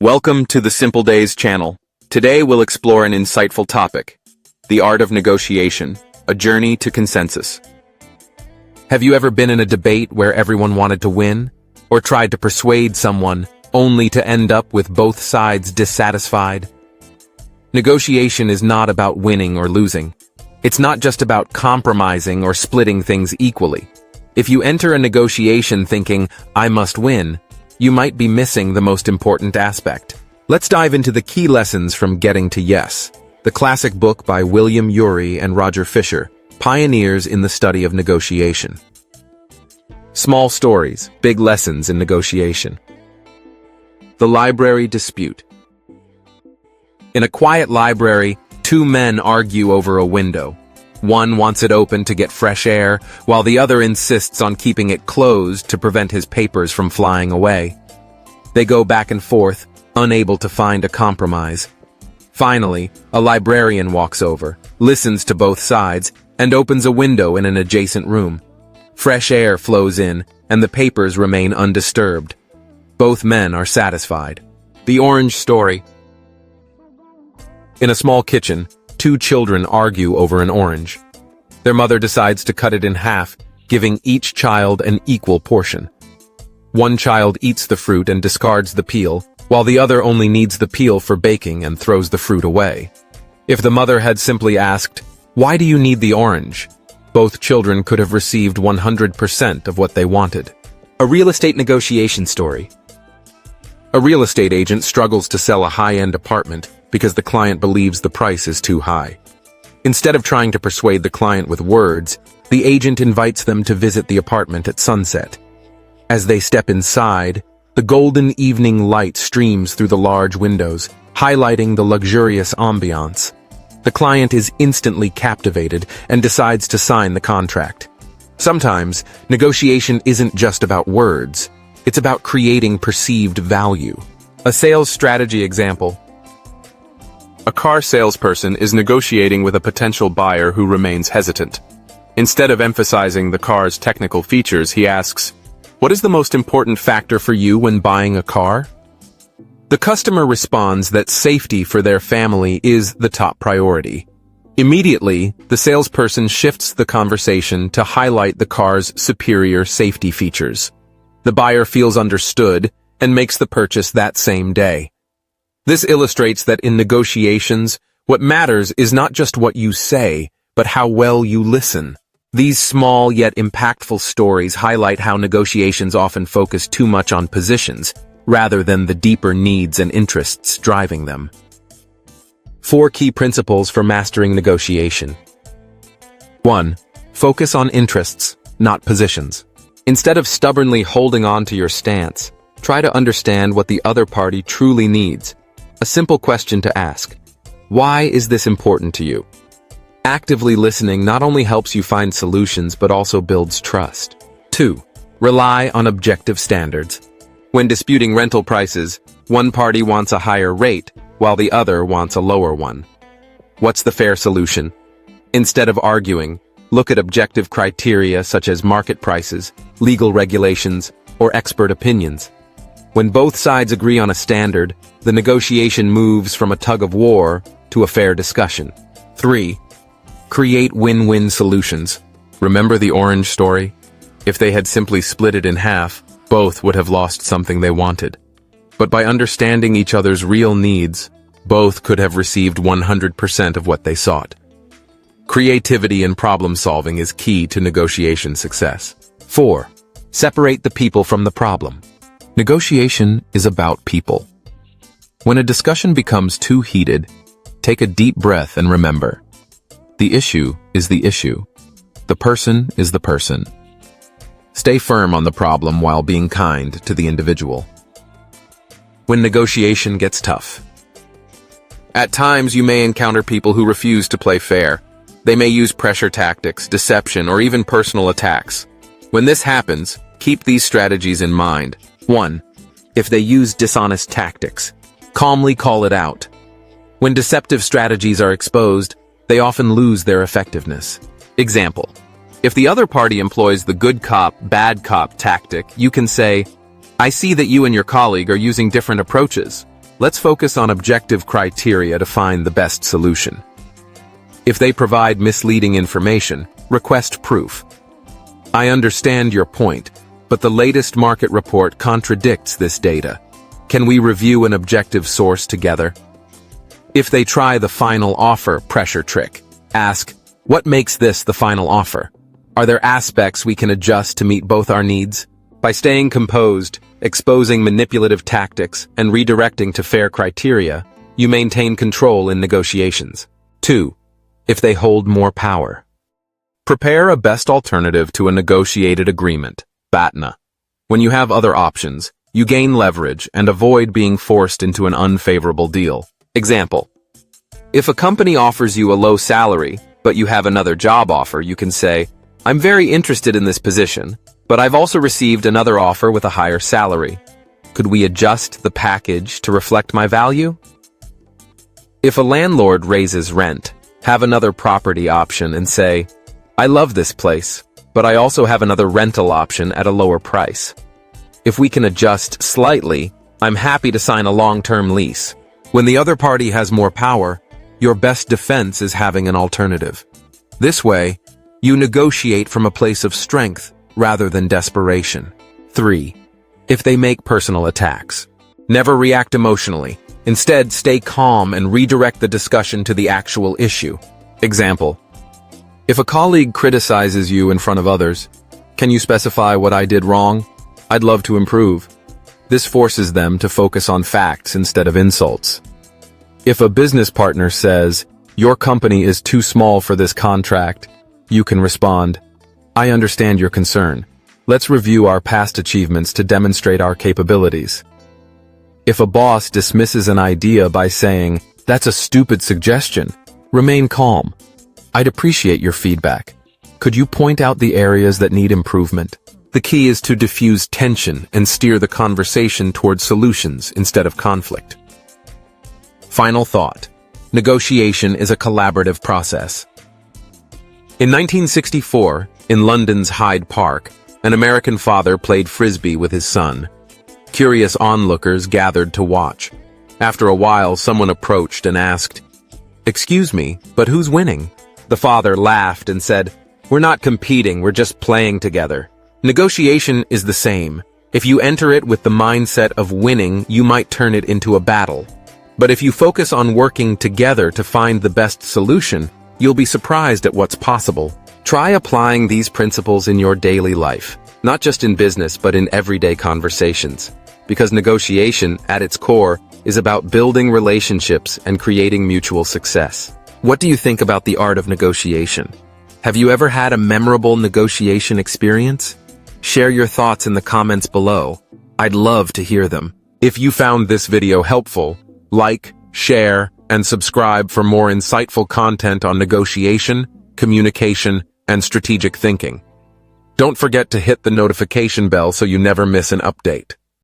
Welcome to the Simple Days channel. Today we'll explore an insightful topic, the art of negotiation, a journey to consensus. Have you ever been in a debate where everyone wanted to win, or tried to persuade someone only to end up with both sides dissatisfied? Negotiation is not about winning or losing. It's not just about compromising or splitting things equally. If you enter a negotiation thinking, "I must win," you might be missing the most important aspect. Let's dive into the key lessons from Getting to Yes, the classic book by William Ury and Roger Fisher, pioneers in the study of negotiation. Small stories, big lessons in negotiation. The library dispute. In a quiet library, two men argue over a window. One wants it open to get fresh air, while the other insists on keeping it closed to prevent his papers from flying away. They go back and forth, unable to find a compromise. Finally, a librarian walks over, listens to both sides, and opens a window in an adjacent room. Fresh air flows in, and the papers remain undisturbed. Both men are satisfied. The orange story. In a small kitchen, two children argue over an orange. Their mother decides to cut it in half, giving each child an equal portion. One child eats the fruit and discards the peel, while the other only needs the peel for baking and throws the fruit away. If the mother had simply asked, "Why do you need the orange?" both children could have received 100% of what they wanted. A real estate negotiation story. A real estate agent struggles to sell a high-end apartment because the client believes the price is too high. Instead of trying to persuade the client with words, the agent invites them to visit the apartment at sunset. As they step inside, the golden evening light streams through the large windows, highlighting the luxurious ambiance. The client is instantly captivated and decides to sign the contract. Sometimes, negotiation isn't just about words. It's about creating perceived value. A sales strategy example. A car salesperson is negotiating with a potential buyer who remains hesitant. Instead of emphasizing the car's technical features, he asks, "What is the most important factor for you when buying a car?" The customer responds that safety for their family is the top priority. Immediately, the salesperson shifts the conversation to highlight the car's superior safety features. The buyer feels understood and makes the purchase that same day. This illustrates that in negotiations, what matters is not just what you say, but how well you listen. These small yet impactful stories highlight how negotiations often focus too much on positions, rather than the deeper needs and interests driving them. 4 key principles for mastering negotiation. 1. Focus on interests, not positions. Instead of stubbornly holding on to your stance, try to understand what the other party truly needs. A simple question to ask: why is this important to you? Actively listening not only helps you find solutions but also builds trust. 2. Rely on objective standards. When disputing rental prices, one party wants a higher rate, while the other wants a lower one. What's the fair solution? Instead of arguing, look at objective criteria such as market prices, legal regulations, or expert opinions. When both sides agree on a standard, the negotiation moves from a tug-of-war to a fair discussion. 3. Create win-win solutions. Remember the orange story? If they had simply split it in half, both would have lost something they wanted. But by understanding each other's real needs, both could have received 100% of what they sought. Creativity in problem-solving is key to negotiation success. 4. Separate the people from the problem. Negotiation is about people. When a discussion becomes too heated, take a deep breath and remember, the issue is the issue. The person is the person. Stay firm on the problem while being kind to the individual. When negotiation gets tough. At times, you may encounter people who refuse to play fair. They may use pressure tactics, deception, or even personal attacks. When this happens, keep these strategies in mind. 1. If they use dishonest tactics, calmly call it out. When deceptive strategies are exposed, they often lose their effectiveness. Example: if the other party employs the good cop, bad cop tactic, you can say, "I see that you and your colleague are using different approaches. let's focus on objective criteria to find the best solution. If they provide misleading information, request proof. I understand your point, but the latest market report contradicts this data. Can we review an objective source together? If they try the final offer pressure trick, ask, what makes this the final offer? Are there aspects we can adjust to meet both our needs? By staying composed, exposing manipulative tactics, and redirecting to fair criteria, you maintain control in negotiations. 2. If they hold more power. Prepare a best alternative to a negotiated agreement, BATNA. When you have other options, you gain leverage and avoid being forced into an unfavorable deal. Example. If a company offers you a low salary, but you have another job offer, you can say, I'm very interested in this position, but I've also received another offer with a higher salary. Could we adjust the package to reflect my value? If a landlord raises rent, have another property option and say, I love this place, but I also have another rental option at a lower price. If we can adjust slightly, I'm happy to sign a long-term lease. When the other party has more power, your best defense is having an alternative. This way, you negotiate from a place of strength rather than desperation. 3. If they make personal attacks. Never react emotionally. Instead, stay calm and redirect the discussion to the actual issue. Example. If a colleague criticizes you in front of others, can you specify what I did wrong? I'd love to improve. This forces them to focus on facts instead of insults. If a business partner says, your company is too small for this contract, you can respond, I understand your concern. Let's review our past achievements to demonstrate our capabilities. If a boss dismisses an idea by saying, that's a stupid suggestion, remain calm. I'd appreciate your feedback. Could you point out the areas that need improvement? The key is to diffuse tension and steer the conversation toward solutions instead of conflict. Final thought. Negotiation is a collaborative process. In 1964, in London's Hyde Park, an American father played frisbee with his son. Curious onlookers gathered to watch. After a while, someone approached and asked, "Excuse me, but who's winning?" The father laughed and said, "We're not competing, we're just playing together." Negotiation is the same. If you enter it with the mindset of winning, you might turn it into a battle. But if you focus on working together to find the best solution, you'll be surprised at what's possible. Try applying these principles in your daily life, not just in business but in everyday conversations. Because negotiation, at its core, is about building relationships and creating mutual success. What do you think about the art of negotiation? Have you ever had a memorable negotiation experience? Share your thoughts in the comments below. I'd love to hear them. If you found this video helpful, like, share, and subscribe for more insightful content on negotiation, communication, and strategic thinking. Don't forget to hit the notification bell so you never miss an update.